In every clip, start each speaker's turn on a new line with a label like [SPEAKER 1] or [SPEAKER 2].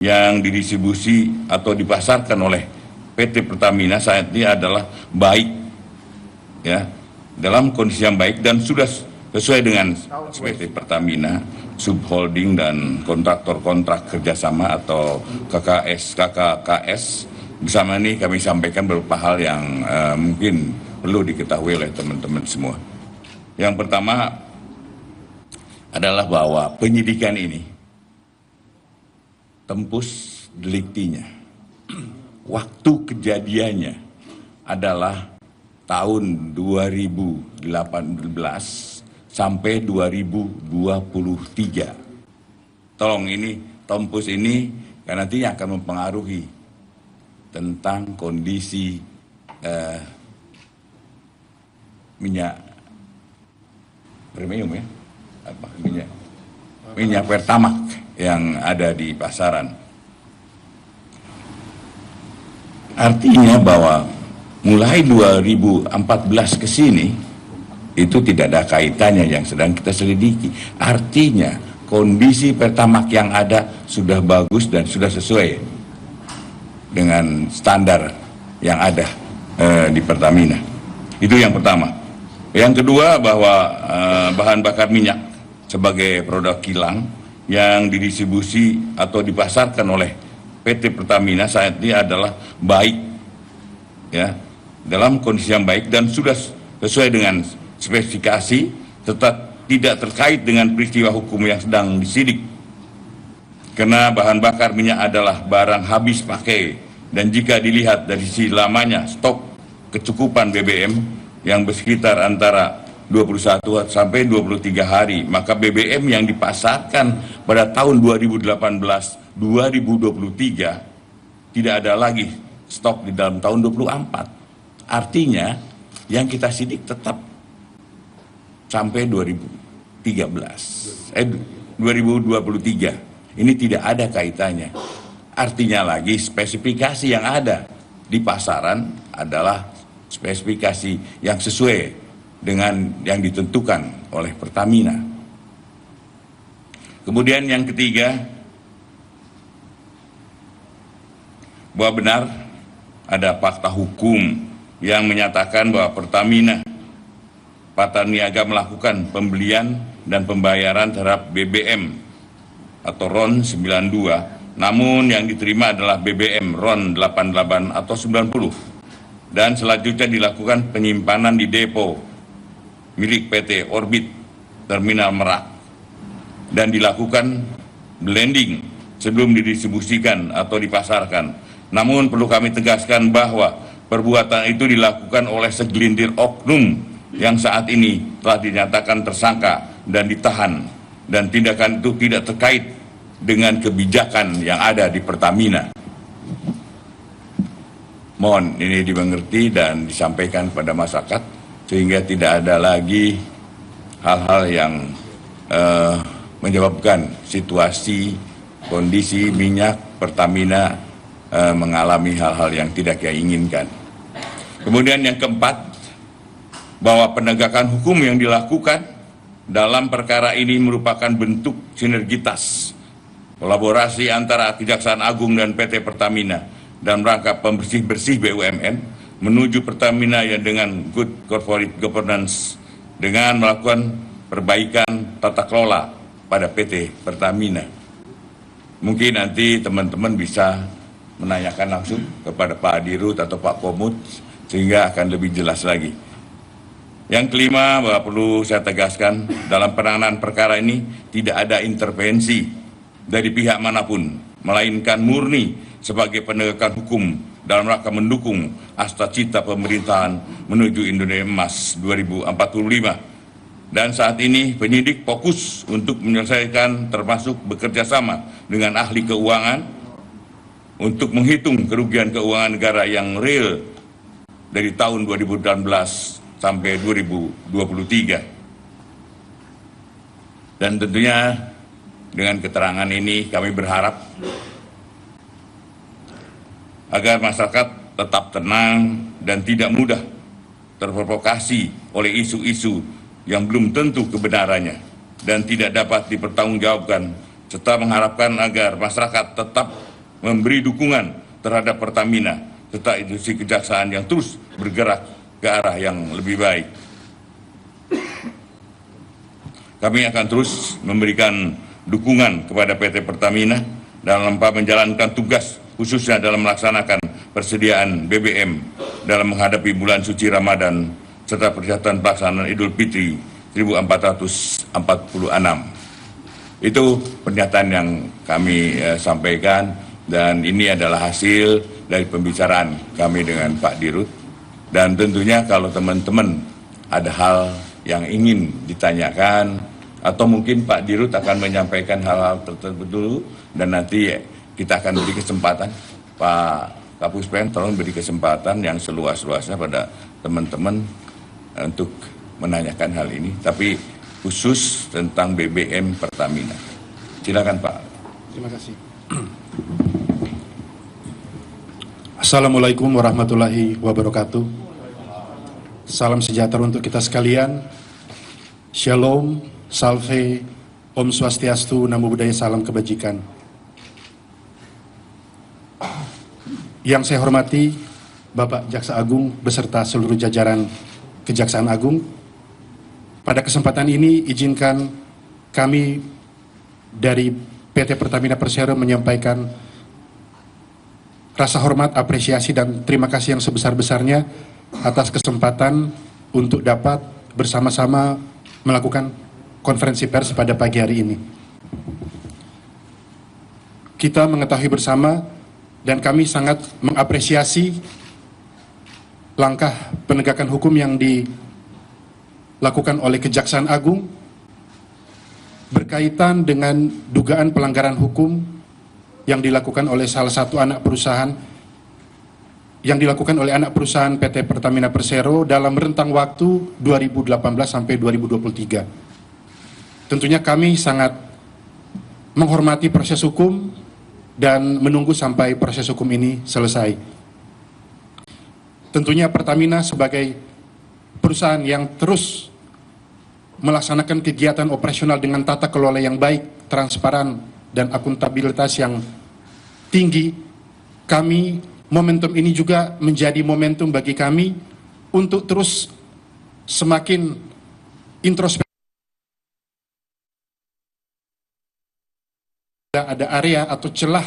[SPEAKER 1] yang didistribusi atau dipasarkan oleh PT Pertamina saat ini adalah baik, ya, dalam kondisi yang baik dan sudah sesuai dengan PT Pertamina, subholding dan kontraktor-kontrak kerjasama atau KKS. Bersama ini kami sampaikan beberapa hal yang mungkin perlu diketahui oleh teman-teman semua. Yang pertama adalah bahwa penyidikan ini tembus deliktinya. Waktu kejadiannya adalah tahun 2018 sampai 2023. Tolong ini, tembus ini karena nantinya akan mempengaruhi tentang kondisi minyak premium, ya, apa minyak Pertamax yang ada di pasaran. Artinya bahwa mulai 2014 ke sini itu tidak ada kaitannya yang sedang kita selidiki. Artinya kondisi Pertamax yang ada sudah bagus dan sudah sesuai dengan standar yang ada di Pertamina. Itu yang pertama. Yang kedua bahwa bahan bakar minyak sebagai produk kilang yang didistribusi atau dipasarkan oleh PT Pertamina saat ini adalah baik, ya, dalam kondisi yang baik dan sudah sesuai dengan spesifikasi, tetap tidak terkait dengan peristiwa hukum yang sedang disidik. Karena bahan bakar minyak adalah barang habis pakai dan jika dilihat dari sisi lamanya stok kecukupan BBM yang bersekitar antara 21 sampai 23 hari, maka BBM yang dipasarkan pada tahun 2018-2023 tidak ada lagi stok di dalam tahun 24. Artinya yang kita sidik tetap sampai 2023. Ini tidak ada kaitannya. Artinya lagi spesifikasi yang ada di pasaran adalah spesifikasi yang sesuai dengan yang ditentukan oleh Pertamina. Kemudian yang ketiga, bahwa benar ada fakta hukum yang menyatakan bahwa Pertamina Patraniaga melakukan pembelian dan pembayaran terhadap BBM atau RON 92, namun yang diterima adalah BBM RON 88 atau 90. Dan selanjutnya dilakukan penyimpanan di depo milik PT Orbit Terminal Merak dan dilakukan blending sebelum didistribusikan atau dipasarkan. Namun perlu kami tegaskan bahwa perbuatan itu dilakukan oleh segelintir oknum yang saat ini telah dinyatakan tersangka dan ditahan, dan tindakan itu tidak terkait dengan kebijakan yang ada di Pertamina. Mohon ini dimengerti dan disampaikan pada masyarakat sehingga tidak ada lagi hal-hal yang menyebabkan situasi kondisi minyak Pertamina mengalami hal-hal yang tidak kita inginkan. Kemudian yang keempat, bahwa penegakan hukum yang dilakukan dalam perkara ini merupakan bentuk sinergitas kolaborasi antara Kejaksaan Agung dan PT Pertamina dalam rangka pembersih-bersih BUMN menuju Pertamina yang dengan good corporate governance dengan melakukan perbaikan tata kelola pada PT Pertamina. Mungkin nanti teman-teman bisa menanyakan langsung kepada Pak Dirut atau Pak Komut sehingga akan lebih jelas lagi. Yang kelima, bahwa perlu saya tegaskan dalam penanganan perkara ini tidak ada intervensi dari pihak manapun, melainkan murni sebagai penegakan hukum dalam rangka mendukung asta-cita pemerintahan menuju Indonesia Emas 2045. Dan saat ini penyidik fokus untuk menyelesaikan termasuk bekerja sama dengan ahli keuangan untuk menghitung kerugian keuangan negara yang real dari tahun 2018 sampai 2023. Dan tentunya dengan keterangan ini kami berharap agar masyarakat tetap tenang dan tidak mudah terprovokasi oleh isu-isu yang belum tentu kebenarannya dan tidak dapat dipertanggungjawabkan, serta mengharapkan agar masyarakat tetap memberi dukungan terhadap Pertamina serta institusi kejaksaan yang terus bergerak ke arah yang lebih baik. Kami akan terus memberikan dukungan kepada PT Pertamina dalam menjalankan tugas khususnya dalam melaksanakan persediaan BBM dalam menghadapi bulan suci Ramadan serta persiapan pelaksanaan Idul Fitri 1446. Itu pernyataan yang kami sampaikan dan ini adalah hasil dari pembicaraan kami dengan Pak Dirut. Dan tentunya kalau teman-teman ada hal yang ingin ditanyakan atau mungkin Pak Dirut akan menyampaikan hal-hal tertentu dulu dan nanti kita akan beri kesempatan Pak Kapuspen tolong beri kesempatan yang seluas-luasnya pada teman-teman untuk menanyakan hal ini, tapi khusus tentang BBM Pertamina. Silakan Pak.
[SPEAKER 2] Terima kasih. Assalamualaikum warahmatullahi wabarakatuh. Salam sejahtera untuk kita sekalian. Shalom, salve, Om Swastiastu, Namo Buddhaya, salam kebajikan. Yang saya hormati Bapak Jaksa Agung beserta seluruh jajaran Kejaksaan Agung. Pada kesempatan ini izinkan kami dari PT Pertamina Persero menyampaikan rasa hormat, apresiasi, dan terima kasih yang sebesar-besarnya atas kesempatan untuk dapat bersama-sama melakukan konferensi pers pada pagi hari ini. Kita mengetahui bersama dan kami sangat mengapresiasi langkah penegakan hukum yang dilakukan oleh Kejaksaan Agung berkaitan dengan dugaan pelanggaran hukum yang dilakukan oleh salah satu anak perusahaan PT Pertamina Persero dalam rentang waktu 2018 sampai 2023. Tentunya kami sangat menghormati proses hukum dan menunggu sampai proses hukum ini selesai. Tentunya Pertamina sebagai perusahaan yang terus melaksanakan kegiatan operasional dengan tata kelola yang baik, transparan, dan akuntabilitas yang tinggi, momentum ini juga menjadi momentum bagi kami untuk terus semakin introspeksi. Ada area atau celah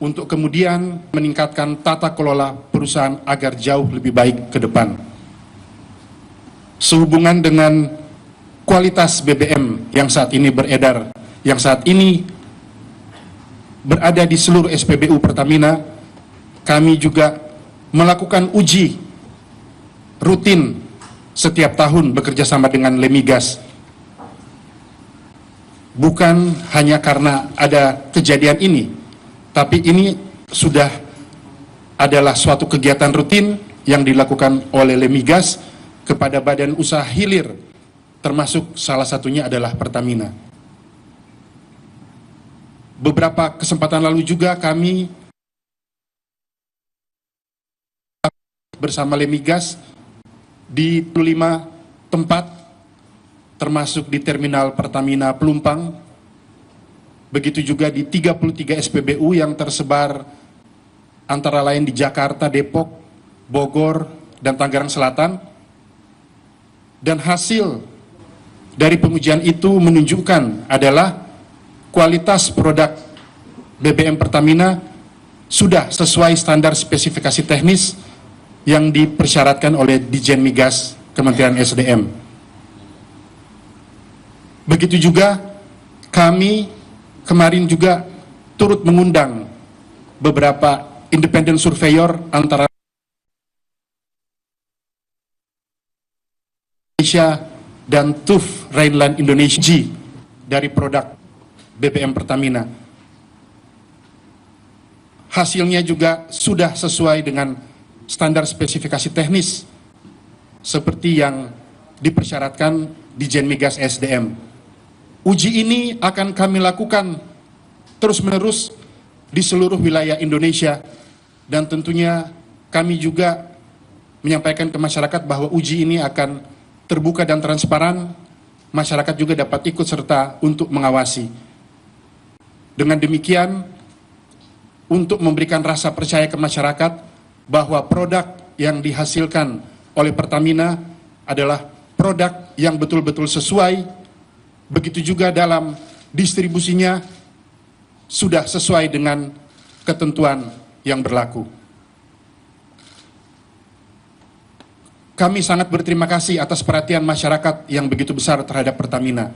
[SPEAKER 2] untuk kemudian meningkatkan tata kelola perusahaan agar jauh lebih baik ke depan. Sehubungan dengan kualitas BBM yang saat ini beredar, yang saat ini berada di seluruh SPBU Pertamina, kami juga melakukan uji rutin setiap tahun bekerja sama dengan Lemigas. Bukan hanya karena ada kejadian ini, tapi ini sudah adalah suatu kegiatan rutin yang dilakukan oleh Lemigas kepada badan usaha hilir, termasuk salah satunya adalah Pertamina. Beberapa kesempatan lalu juga kami bersama Lemigas di 5 tempat, termasuk di Terminal Pertamina Pelumpang, begitu juga di 33 SPBU yang tersebar antara lain di Jakarta, Depok, Bogor, dan Tangerang Selatan. Dan hasil dari pengujian itu menunjukkan adalah kualitas produk BBM Pertamina sudah sesuai standar spesifikasi teknis yang dipersyaratkan oleh Ditjen Migas Kementerian SDM. Begitu juga kami kemarin juga turut mengundang beberapa independent surveyor antara Indonesia dan TUV Rhineland Indonesia dari produk BBM Pertamina. Hasilnya juga sudah sesuai dengan standar spesifikasi teknis seperti yang dipersyaratkan Ditjen Migas SDM. Uji ini akan kami lakukan terus-menerus di seluruh wilayah Indonesia, dan tentunya kami juga menyampaikan ke masyarakat bahwa uji ini akan terbuka dan transparan, masyarakat juga dapat ikut serta untuk mengawasi. Dengan demikian, untuk memberikan rasa percaya ke masyarakat bahwa produk yang dihasilkan oleh Pertamina adalah produk yang betul-betul sesuai, begitu juga dalam distribusinya sudah sesuai dengan ketentuan yang berlaku. Kami sangat berterima kasih atas perhatian masyarakat yang begitu besar terhadap Pertamina.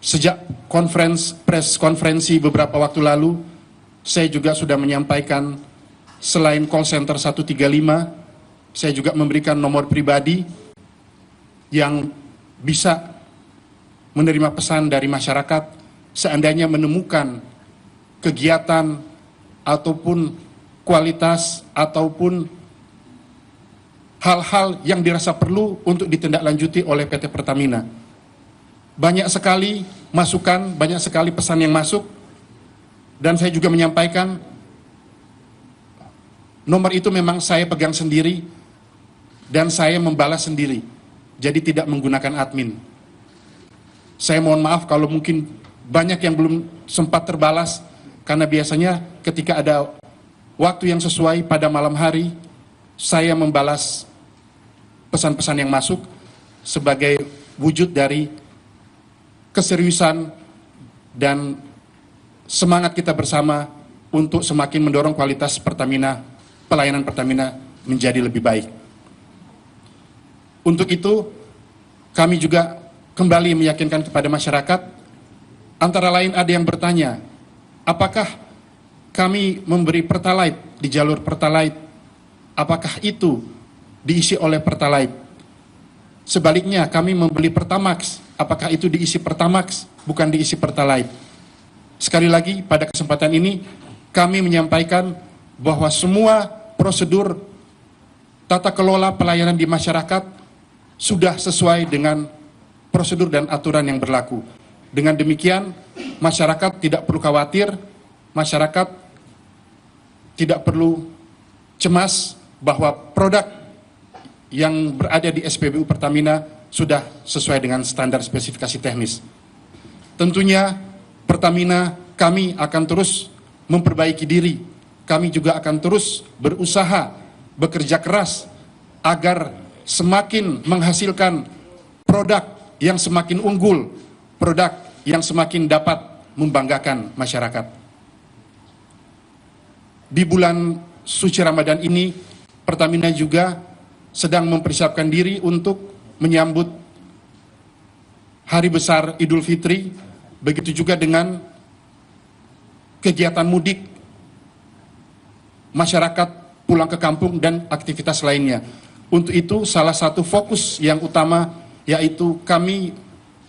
[SPEAKER 2] Sejak press konferensi beberapa waktu lalu, saya juga sudah menyampaikan selain call center 135, saya juga memberikan nomor pribadi yang bisa menerima pesan dari masyarakat seandainya menemukan kegiatan ataupun kualitas ataupun hal-hal yang dirasa perlu untuk ditindaklanjuti oleh PT Pertamina. Banyak sekali masukan, banyak sekali pesan yang masuk, dan saya juga menyampaikan nomor itu memang saya pegang sendiri dan saya membalas sendiri, jadi tidak menggunakan admin. Saya mohon maaf kalau mungkin banyak yang belum sempat terbalas, karena biasanya ketika ada waktu yang sesuai pada malam hari, saya membalas pesan-pesan yang masuk sebagai wujud dari keseriusan dan semangat kita bersama untuk semakin mendorong kualitas Pertamina, pelayanan Pertamina menjadi lebih baik. Untuk itu, kami juga kembali meyakinkan kepada masyarakat, antara lain ada yang bertanya, apakah kami memberi Pertalite di jalur Pertalite, apakah itu diisi oleh Pertalite? Sebaliknya, kami membeli Pertamax, apakah itu diisi Pertamax, bukan diisi Pertalite? Sekali lagi, pada kesempatan ini, kami menyampaikan bahwa semua prosedur tata kelola pelayanan di masyarakat sudah sesuai dengan prosedur dan aturan yang berlaku. Dengan demikian, masyarakat tidak perlu khawatir, masyarakat tidak perlu cemas bahwa produk yang berada di SPBU Pertamina sudah sesuai dengan standar spesifikasi teknis. Tentunya Pertamina, kami akan terus memperbaiki diri, kami juga akan terus berusaha, bekerja keras agar semakin menghasilkan produk yang semakin unggul, produk yang semakin dapat membanggakan masyarakat. Di bulan suci Ramadan ini, Pertamina juga sedang mempersiapkan diri untuk menyambut hari besar Idul Fitri, begitu juga dengan kegiatan mudik, masyarakat pulang ke kampung, dan aktivitas lainnya. Untuk itu, salah satu fokus yang utama yaitu kami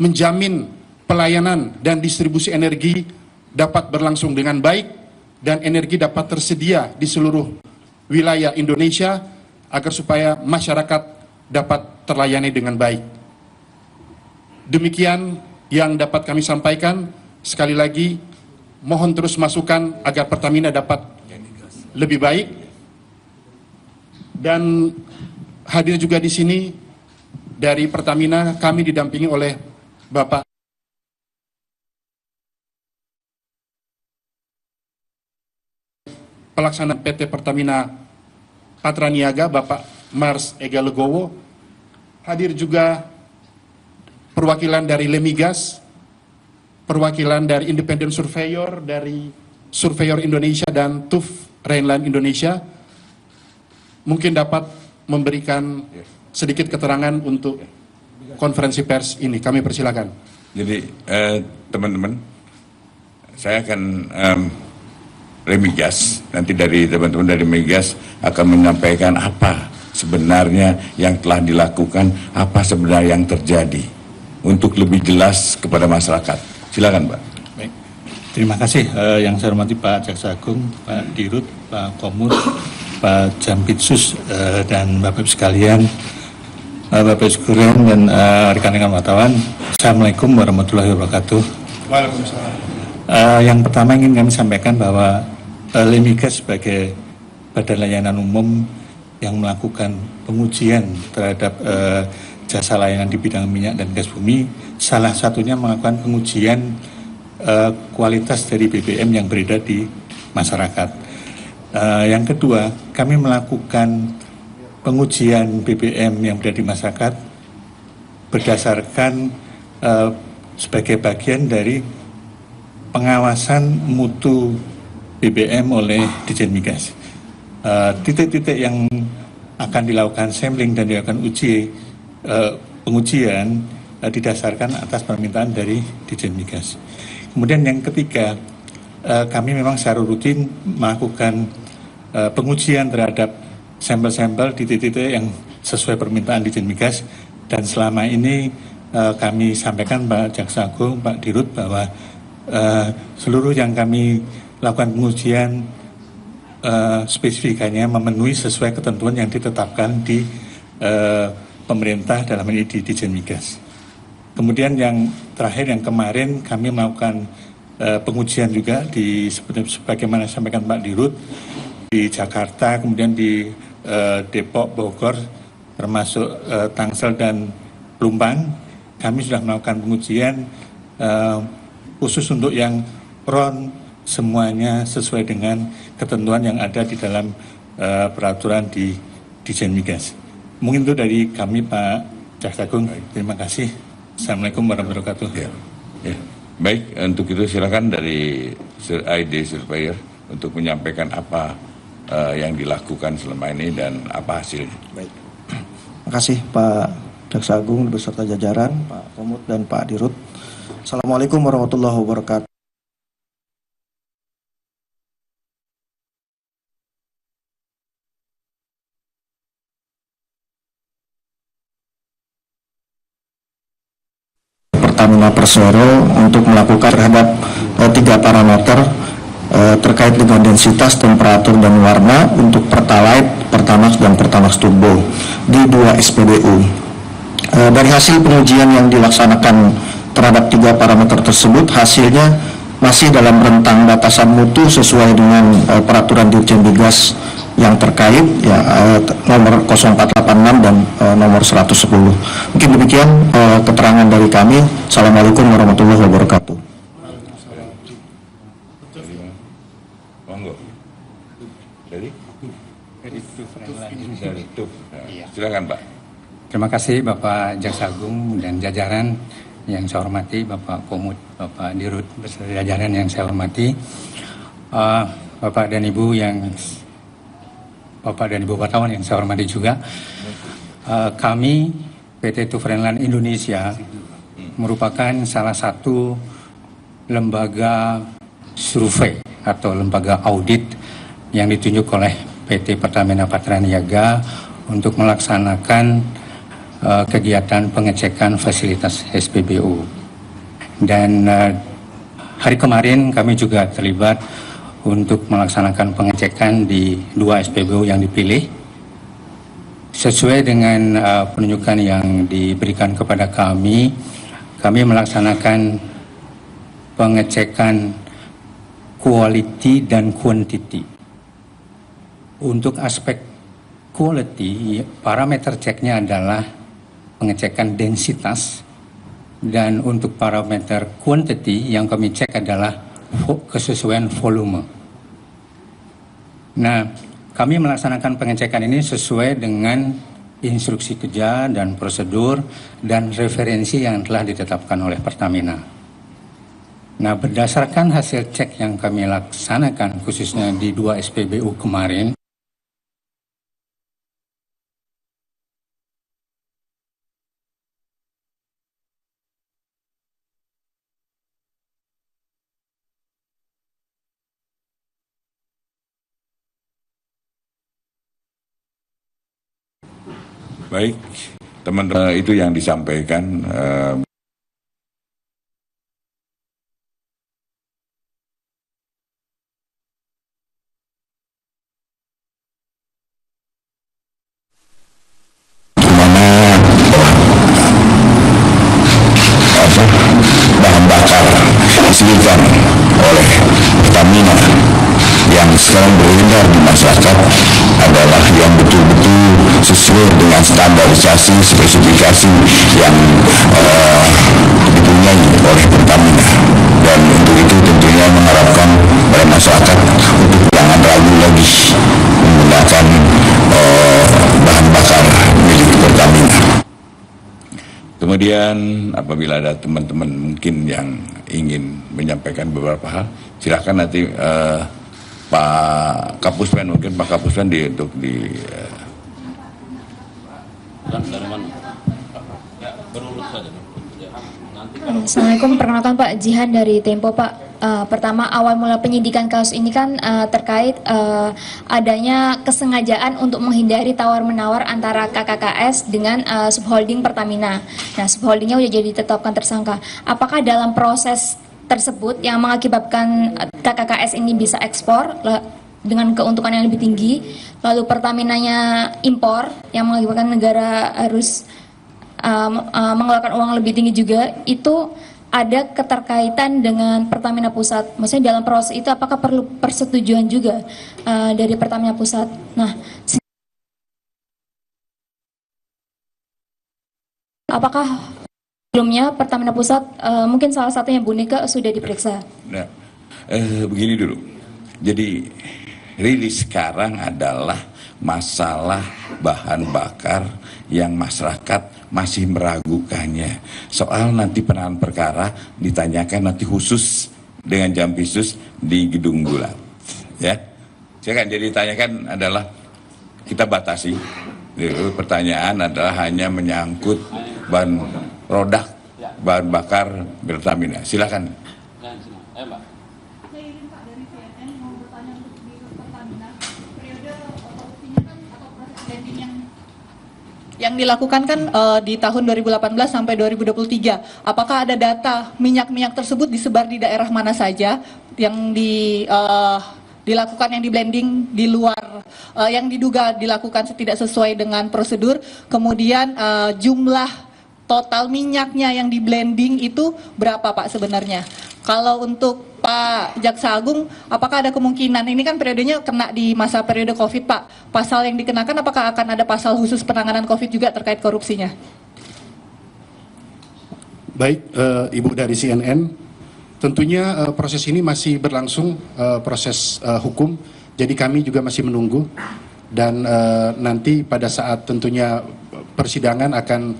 [SPEAKER 2] menjamin pelayanan dan distribusi energi dapat berlangsung dengan baik dan energi dapat tersedia di seluruh wilayah Indonesia agar supaya masyarakat dapat terlayani dengan baik. Demikian yang dapat kami sampaikan. Sekali lagi, mohon terus masukan agar Pertamina dapat lebih baik. Dan hadir juga di sini dari Pertamina, kami didampingi oleh Bapak Pelaksana PT Pertamina Patraniaga, Bapak Mars Ega Legowo. Hadir juga perwakilan dari Lemigas, perwakilan dari Independent Surveyor, dari Surveyor Indonesia dan TUV Rhineland Indonesia. Mungkin dapat memberikan sedikit keterangan untuk konferensi pers ini. Kami persilakan.
[SPEAKER 1] Jadi teman-teman, saya akan Lemigas, nanti dari teman-teman dari Lemigas akan menyampaikan apa sebenarnya yang telah dilakukan, apa sebenarnya yang terjadi untuk lebih jelas kepada masyarakat. Silakan, Pak.
[SPEAKER 3] Baik. Terima kasih yang saya hormati Pak Jaksa Agung, Pak Dirut, Pak Komut, Pak Jampitsus, dan Bapak sekalian, Bapak Sekurian dan rekan-rekan wartawan. Assalamualaikum warahmatullahi wabarakatuh.
[SPEAKER 2] Waalaikumsalam.
[SPEAKER 3] Yang pertama ingin kami sampaikan bahwa Lemigas sebagai badan layanan umum yang melakukan pengujian terhadap jasa layanan di bidang minyak dan gas bumi, salah satunya melakukan pengujian kualitas dari BBM yang beredar di masyarakat. Yang kedua, kami melakukan pengujian BBM yang berada di masyarakat berdasarkan sebagai bagian dari pengawasan mutu BBM oleh Ditjen Migas. Titik-titik yang akan dilakukan sampling dan dilakukan pengujian didasarkan atas permintaan dari Ditjen Migas. Kemudian yang ketiga, kami memang secara rutin melakukan pengujian terhadap sampel-sampel di titik-titik yang sesuai permintaan Ditjen Migas, dan selama ini kami sampaikan Pak Jaksa Agung, Pak Dirut, bahwa seluruh yang kami lakukan pengujian spesifikasinya memenuhi sesuai ketentuan yang ditetapkan di pemerintah, dalam ini di Ditjen Migas. Kemudian yang terakhir, yang kemarin kami melakukan pengujian juga di sebagaimana sampaikan Pak Dirut di Jakarta, kemudian di Depok, Bogor, termasuk Tangsel dan Pelumpang. Kami sudah melakukan pengujian khusus untuk yang RON, semuanya sesuai dengan ketentuan yang ada di dalam peraturan di Ditjen Migas. Mungkin itu dari kami, Pak Jaksa Agung. Terima kasih. Assalamualaikum warahmatullahi wabarakatuh.
[SPEAKER 1] Ya. Baik, untuk itu silakan dari ID Surveyor untuk menyampaikan apa yang dilakukan selama ini dan apa hasilnya.
[SPEAKER 4] Baik. Terima kasih Pak Jaksa Agung beserta jajaran, Pak Komut dan Pak Dirut. Assalamualaikum warahmatullahi wabarakatuh. Pertamina Persero untuk melakukan terhadap 3 parameter terkait dengan densitas, temperatur, dan warna untuk Pertalite, Pertamax, dan Pertamax Turbo di 2 SPBU. Dari hasil pengujian yang dilaksanakan terhadap 3 parameter tersebut, hasilnya masih dalam rentang batasan mutu sesuai dengan peraturan Ditjen Migas yang terkait, ya, nomor 0486 dan nomor 110. Mungkin demikian keterangan dari kami. Assalamualaikum warahmatullahi wabarakatuh.
[SPEAKER 1] Monggo. Silakan Pak.
[SPEAKER 5] Terima kasih Bapak Jaksa Agung dan jajaran yang saya hormati, Bapak Komut, Bapak Dirut beserta jajaran yang saya hormati, Bapak dan Ibu wartawan yang saya hormati juga. Kami PT Tufrenland Indonesia merupakan salah satu lembaga survei atau lembaga audit yang ditunjuk oleh PT Pertamina Patraniaga untuk melaksanakan kegiatan pengecekan fasilitas SPBU. Dan hari kemarin kami juga terlibat untuk melaksanakan pengecekan di 2 SPBU yang dipilih. Sesuai dengan penunjukan yang diberikan kepada kami melaksanakan pengecekan quality dan quantity. Untuk aspek quality, parameter ceknya adalah pengecekan densitas, dan untuk parameter quantity yang kami cek adalah kesesuaian volume. Nah, kami melaksanakan pengecekan ini sesuai dengan instruksi kerja dan prosedur dan referensi yang telah ditetapkan oleh Pertamina. Nah, berdasarkan hasil cek yang kami laksanakan khususnya di 2 SPBU kemarin,
[SPEAKER 1] Baik, teman-teman, itu yang disampaikan
[SPEAKER 6] bahan bakar disediakan oleh Pertamina yang sekarang beredar di masyarakat adalah yang betul-betul sesuai dengan standarisasi spesifikasi yang dipunyai oleh Pertamina, dan untuk itu tentunya mengharapkan pada masyarakat masih menggunakan bahan bakar milik Pertamina.
[SPEAKER 1] Kemudian apabila ada teman-teman mungkin yang ingin menyampaikan beberapa hal, silakan nanti Pak Kapuspen, mungkin Pak Kapuspen untuk di
[SPEAKER 7] Assalamualaikum, perkenalkan Pak Jihan dari Tempo Pak. Pertama, awal mula penyidikan kasus ini kan terkait adanya kesengajaan untuk menghindari tawar-menawar antara KKKS dengan subholding Pertamina. Nah, subholdingnya udah jadi ditetapkan tersangka. Apakah dalam proses tersebut yang mengakibatkan KKKS ini bisa ekspor dengan keuntungan yang lebih tinggi, lalu Pertaminanya impor yang mengakibatkan negara harus mengeluarkan uang lebih tinggi juga, itu ada keterkaitan dengan Pertamina Pusat. Maksudnya dalam proses itu apakah perlu persetujuan juga dari Pertamina Pusat? Nah, apakah sebelumnya Pertamina Pusat, mungkin salah satunya Bu Nika sudah diperiksa?
[SPEAKER 1] Nah, begini dulu. Jadi rilis sekarang adalah masalah bahan bakar yang masyarakat masih meragukannya. Soal nanti penanganan perkara ditanyakan nanti khusus dengan Jampisus di Gedung Bulat. Ya, silakan. Jadi ditanyakan adalah kita batasi. Pertanyaan adalah hanya menyangkut bahan produk bahan bakar Pertamina. Silakan.
[SPEAKER 8] Yang dilakukan kan di tahun 2018 sampai 2023. Apakah ada data minyak-minyak tersebut disebar di daerah mana saja yang dilakukan, yang di blending di luar, yang diduga dilakukan tidak sesuai dengan prosedur. Kemudian jumlah total minyaknya yang di blending itu berapa Pak sebenarnya? Kalau untuk Pak Jaksa Agung, apakah ada kemungkinan, ini kan periodenya kena di masa periode COVID Pak, pasal yang dikenakan apakah akan ada pasal khusus penanganan COVID juga terkait korupsinya?
[SPEAKER 2] Baik, Ibu dari CNN, tentunya proses ini masih berlangsung, proses hukum, jadi kami juga masih menunggu, dan nanti pada saat tentunya persidangan akan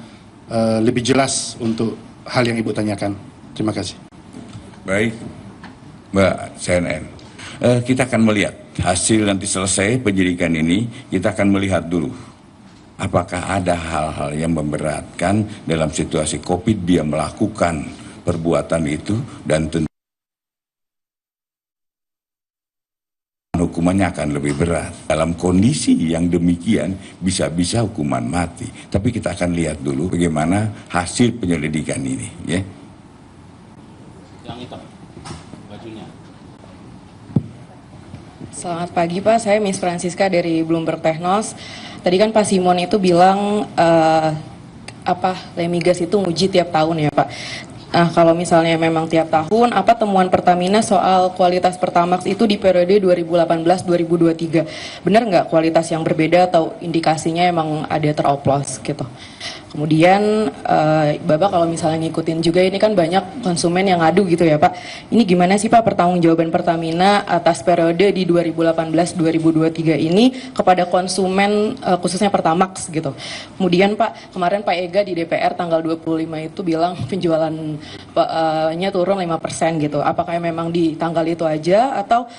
[SPEAKER 2] lebih jelas untuk hal yang Ibu tanyakan. Terima kasih.
[SPEAKER 1] Baik, Mbak CNN. Kita akan melihat hasil nanti selesai penyidikan ini, kita akan melihat dulu apakah ada hal-hal yang memberatkan dalam situasi COVID dia melakukan perbuatan itu, dan tentu hukumannya akan lebih berat. Dalam kondisi yang demikian bisa-bisa hukuman mati. Tapi kita akan lihat dulu bagaimana hasil penyelidikan ini, ya.
[SPEAKER 9] Yang hitam, bajunya.
[SPEAKER 10] Selamat pagi Pak, saya Miss Francisca dari Bloomberg Technos. Tadi kan Pak Simon itu bilang Lemigas itu nguji tiap tahun ya Pak. Nah, kalau misalnya memang tiap tahun, apa temuan Pertamina soal kualitas Pertamax itu di periode 2018-2023? Benar nggak kualitas yang berbeda atau indikasinya emang ada teroplos gitu? Kemudian Bapak kalau misalnya ngikutin juga ini kan banyak konsumen yang ngadu gitu ya Pak. Ini gimana sih Pak pertanggungjawaban Pertamina atas periode di 2018-2023 ini kepada konsumen khususnya Pertamax gitu. Kemudian Pak, kemarin Pak Ega di DPR tanggal 25 itu bilang penjualannya turun 5% gitu. Apakah memang di tanggal itu aja atau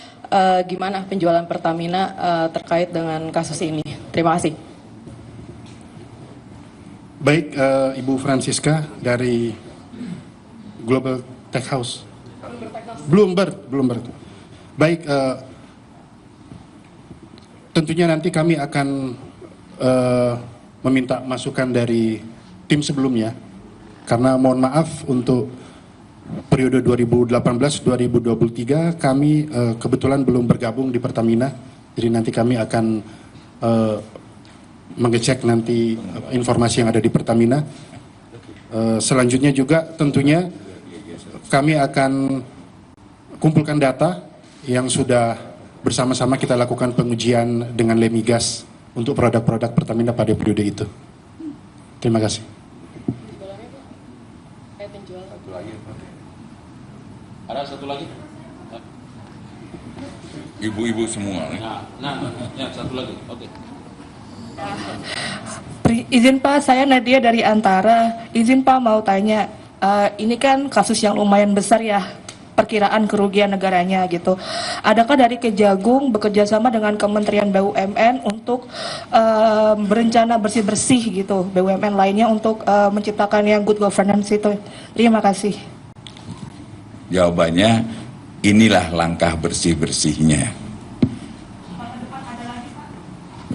[SPEAKER 10] gimana penjualan Pertamina terkait dengan kasus ini? Terima kasih.
[SPEAKER 2] Baik, Ibu Francisca dari Global Tech House. Bloomberg. Baik, tentunya nanti kami akan meminta masukan dari tim sebelumnya, karena mohon maaf untuk periode 2018-2023 kami kebetulan belum bergabung di Pertamina, jadi nanti kami akan mengecek nanti informasi yang ada di Pertamina. Selanjutnya juga tentunya kami akan kumpulkan data yang sudah bersama-sama kita lakukan pengujian dengan Lemigas untuk produk-produk Pertamina pada periode itu. Terima kasih.
[SPEAKER 9] Ada satu lagi?
[SPEAKER 1] ibu-ibu semua.
[SPEAKER 9] Ya satu lagi. Oke.
[SPEAKER 11] Izin Pak, saya Nadia dari Antara. Izin Pak mau tanya, ini kan kasus yang lumayan besar ya, perkiraan kerugian negaranya gitu. Adakah dari Kejagung bekerja sama dengan Kementerian BUMN untuk berencana bersih-bersih gitu, BUMN lainnya untuk menciptakan yang good governance itu? Terima kasih.
[SPEAKER 1] Jawabannya, inilah langkah bersih-bersihnya.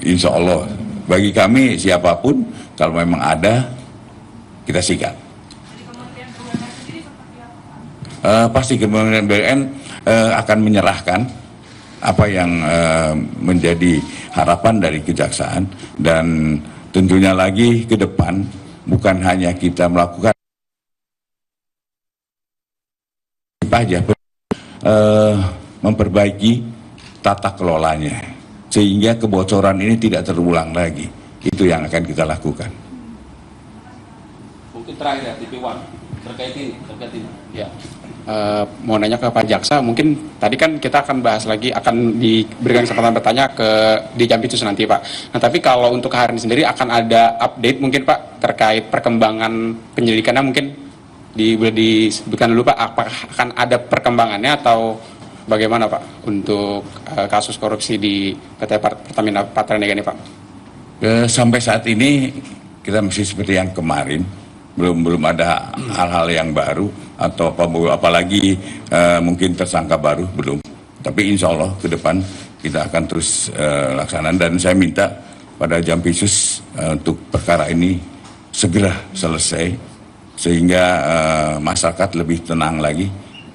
[SPEAKER 1] Insya Allah, bagi kami siapapun, kalau memang ada, kita sikat. Pasti Kementerian BUMN akan menyerahkan apa yang menjadi harapan dari kejaksaan, dan tentunya lagi ke depan bukan hanya kita melakukan saja, memperbaiki tata kelolanya sehingga kebocoran ini tidak terulang lagi. Itu yang akan kita lakukan.
[SPEAKER 9] Mungkin terakhir ya, TV1 terkait ini.
[SPEAKER 12] Ya. Mau nanya ke Pak Jaksa, mungkin tadi kan kita akan bahas lagi, akan diberikan kesempatan bertanya di Jampitsus nanti Pak. Nah tapi kalau untuk hari ini sendiri akan ada update mungkin Pak terkait perkembangan penyelidikannya, mungkin boleh disebutkan dulu Pak, apakah akan ada perkembangannya atau bagaimana Pak untuk kasus korupsi di PT Pertamina Patraniaga ini Pak?
[SPEAKER 1] Sampai saat ini kita masih seperti yang kemarin, belum ada hal-hal yang baru atau apalagi mungkin tersangka baru, belum. Tapi insya Allah ke depan kita akan terus laksanakan, dan saya minta pada Jampitsus untuk perkara ini segera selesai sehingga masyarakat lebih tenang lagi,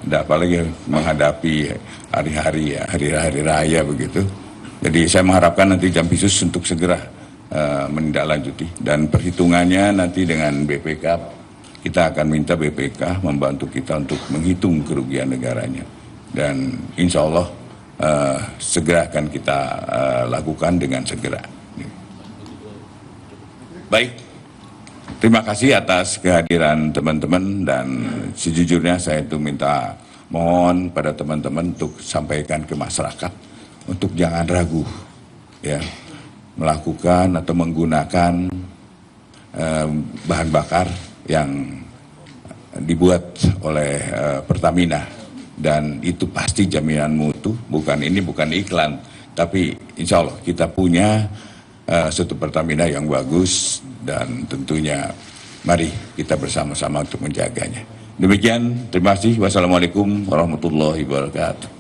[SPEAKER 1] apalagi menghadapi hari raya begitu. Jadi saya mengharapkan nanti Jampitsus untuk segera menindaklanjuti, dan perhitungannya nanti dengan BPK, kita akan minta BPK membantu kita untuk menghitung kerugian negaranya, dan insya Allah segera akan kita lakukan dengan segera. Baik, terima kasih atas kehadiran teman-teman, dan sejujurnya saya itu mohon pada teman-teman untuk sampaikan ke masyarakat untuk jangan ragu ya melakukan atau menggunakan bahan bakar yang dibuat oleh Pertamina, dan itu pasti jaminan mutu. Bukan iklan, tapi insya Allah kita punya suatu Pertamina yang bagus, dan tentunya mari kita bersama-sama untuk menjaganya. Demikian, terima kasih. Wassalamualaikum warahmatullahi wabarakatuh.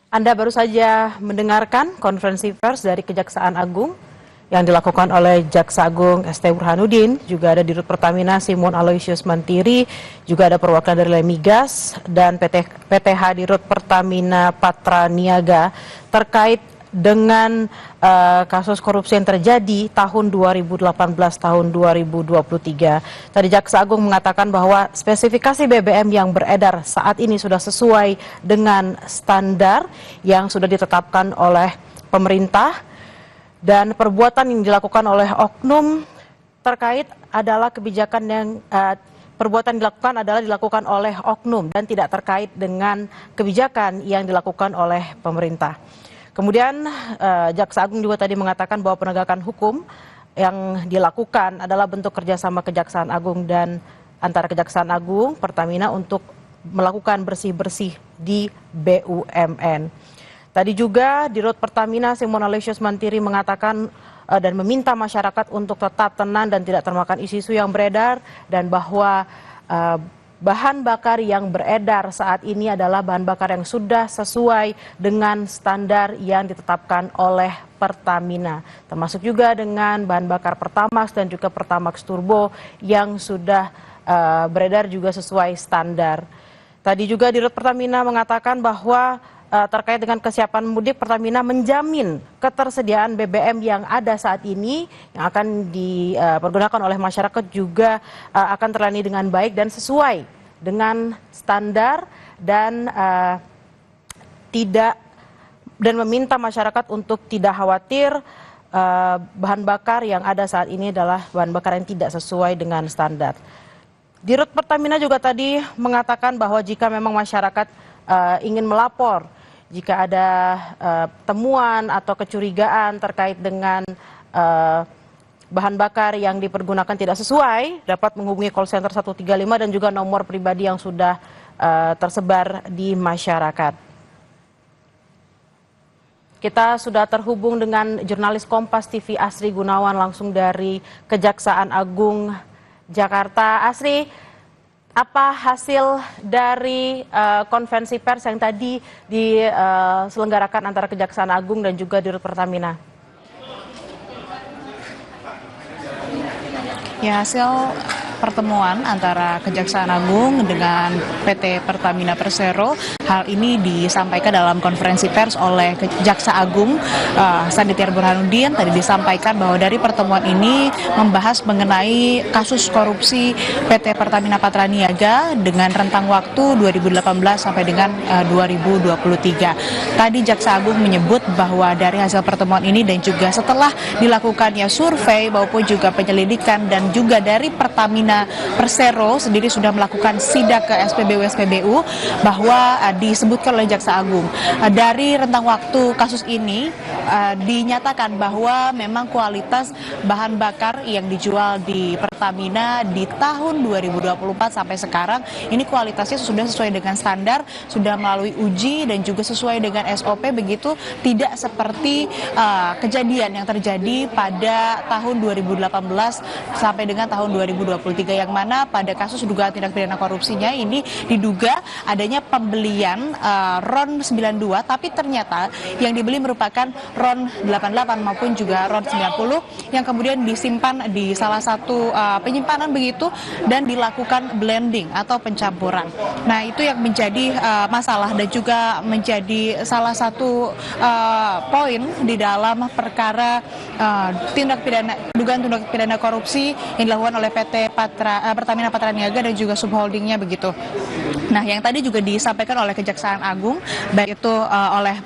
[SPEAKER 13] Anda baru saja mendengarkan konferensi pers dari Kejaksaan Agung yang dilakukan oleh Jaksa Agung ST Burhanuddin, juga ada Dirut Pertamina Simon Aloysius Mantiri, juga ada perwakilan dari Lemigas dan PTH Dirut Pertamina Patraniaga terkait dengan kasus korupsi yang terjadi tahun 2018 tahun 2023. Tadi Jaksa Agung mengatakan bahwa spesifikasi BBM yang beredar saat ini sudah sesuai dengan standar yang sudah ditetapkan oleh pemerintah, dan perbuatan yang dilakukan oleh oknum terkait adalah kebijakan yang perbuatan dilakukan adalah dilakukan oleh oknum dan tidak terkait dengan kebijakan yang dilakukan oleh pemerintah. Kemudian Jaksa Agung juga tadi mengatakan bahwa penegakan hukum yang dilakukan adalah bentuk kerjasama Kejaksaan Agung dan antara Kejaksaan Agung, Pertamina untuk melakukan bersih-bersih di BUMN. Tadi juga Dirut Pertamina Simon Aloysius Mantiri mengatakan dan meminta masyarakat untuk tetap tenang dan tidak termakan isu-isu yang beredar, dan bahwa bahan bakar yang beredar saat ini adalah bahan bakar yang sudah sesuai dengan standar yang ditetapkan oleh Pertamina, termasuk juga dengan bahan bakar Pertamax dan juga Pertamax Turbo yang sudah beredar juga sesuai standar. Tadi juga Dirut Pertamina mengatakan bahwa terkait dengan kesiapan mudik, Pertamina menjamin ketersediaan BBM yang ada saat ini yang akan dipergunakan oleh masyarakat juga akan terlayani dengan baik dan sesuai dengan standar, dan meminta masyarakat untuk tidak khawatir bahan bakar yang ada saat ini adalah bahan bakar yang tidak sesuai dengan standar. Dirut Pertamina juga tadi mengatakan bahwa jika memang masyarakat ingin melapor, jika ada temuan atau kecurigaan terkait dengan bahan bakar yang dipergunakan tidak sesuai, dapat menghubungi call center 135 dan juga nomor pribadi yang sudah tersebar di masyarakat. Kita sudah terhubung dengan jurnalis Kompas TV Asri Gunawan langsung dari Kejaksaan Agung Jakarta. Asri, apa hasil dari konferensi pers yang tadi diselenggarakan antara Kejaksaan Agung dan juga Dirut Pertamina?
[SPEAKER 14] Ya, hasil pertemuan antara Kejaksaan Agung dengan PT Pertamina Persero, hal ini disampaikan dalam konferensi pers oleh Jaksa Agung Sandi Tiar Burhanuddin. Tadi disampaikan bahwa dari pertemuan ini membahas mengenai kasus korupsi PT Pertamina Patraniaga dengan rentang waktu 2018 sampai dengan 2023. Tadi Jaksa Agung menyebut bahwa dari hasil pertemuan ini dan juga setelah dilakukannya survei maupun juga penyelidikan dan juga dari Pertamina Persero sendiri sudah melakukan sidak ke SPBU bahwa disebutkan oleh Jaksa Agung dari rentang waktu kasus ini dinyatakan bahwa memang kualitas bahan bakar yang dijual di Pertamina di tahun 2024 sampai sekarang ini kualitasnya sudah sesuai dengan standar, sudah melalui uji dan juga sesuai dengan SOP, begitu tidak seperti kejadian yang terjadi pada tahun 2018 sampai dengan tahun 2023 yang mana pada kasus dugaan tindak pidana korupsinya ini diduga adanya pembelian RON 92 tapi ternyata yang dibeli merupakan RON 88 maupun juga RON 90 yang kemudian disimpan di salah satu penyimpanan begitu dan dilakukan blending atau pencampuran. Nah, itu yang menjadi masalah dan juga menjadi salah satu poin di dalam perkara dugaan tindak pidana korupsi yang dilakukan oleh PT Pertamina Patraniaga dan juga subholdingnya begitu. Nah, yang tadi juga disampaikan oleh Kejaksaan Agung baik itu oleh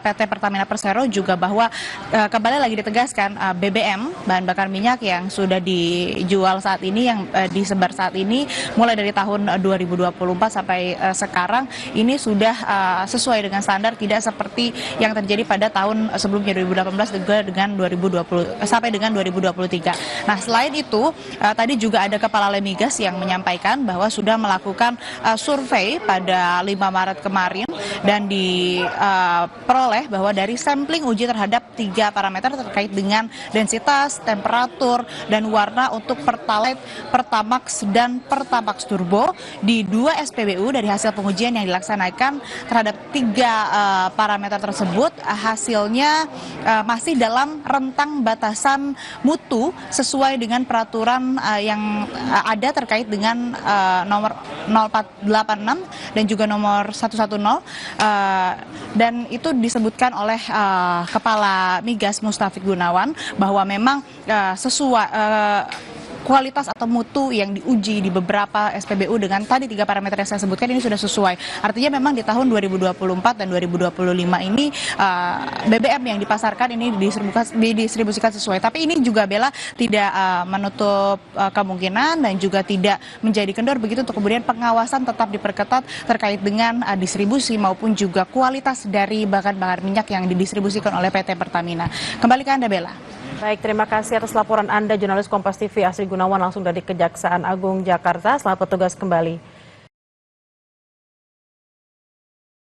[SPEAKER 14] PT Pertamina Persero juga bahwa kembali lagi ditegaskan BBM bahan bakar minyak yang sudah dijual saat ini yang disebar saat ini mulai dari tahun 2024 sampai sekarang ini sudah sesuai dengan standar, tidak seperti yang terjadi pada tahun sebelumnya 2018 juga dengan 2020 sampai dengan 2023. Nah, selain itu tadi juga ada Kepala Lemigas yang menyampaikan bahwa sudah melakukan survei pada 5 Maret kemarin dan diperoleh bahwa dari sampling uji terhadap 3 parameter terkait dengan densitas, temperatur, dan warna untuk Pertalite, Pertamax, dan Pertamax Turbo di 2 SPBU. Dari hasil pengujian yang dilaksanakan terhadap 3 parameter tersebut, hasilnya masih dalam rentang batasan mutu sesuai dengan peraturan yang ada terkait dengan nomor 0486 dan juga nomor 110 dan itu disebutkan oleh Kepala Migas Mustafik Gunawan bahwa memang sesuai kualitas atau mutu yang diuji di beberapa SPBU dengan tadi 3 parameter yang saya sebutkan ini sudah sesuai. Artinya memang di tahun 2024 dan 2025 ini BBM yang dipasarkan ini didistribusikan sesuai. Tapi ini juga Bella tidak menutup kemungkinan dan juga tidak menjadi kendor begitu untuk kemudian pengawasan tetap diperketat terkait dengan distribusi maupun juga kualitas dari bahan bakar minyak yang didistribusikan oleh PT Pertamina. Kembali ke Anda, Bella.
[SPEAKER 13] Baik, terima kasih atas laporan Anda, jurnalis Kompas TV Asri Gunawan langsung dari Kejaksaan Agung Jakarta. Selamat bertugas kembali.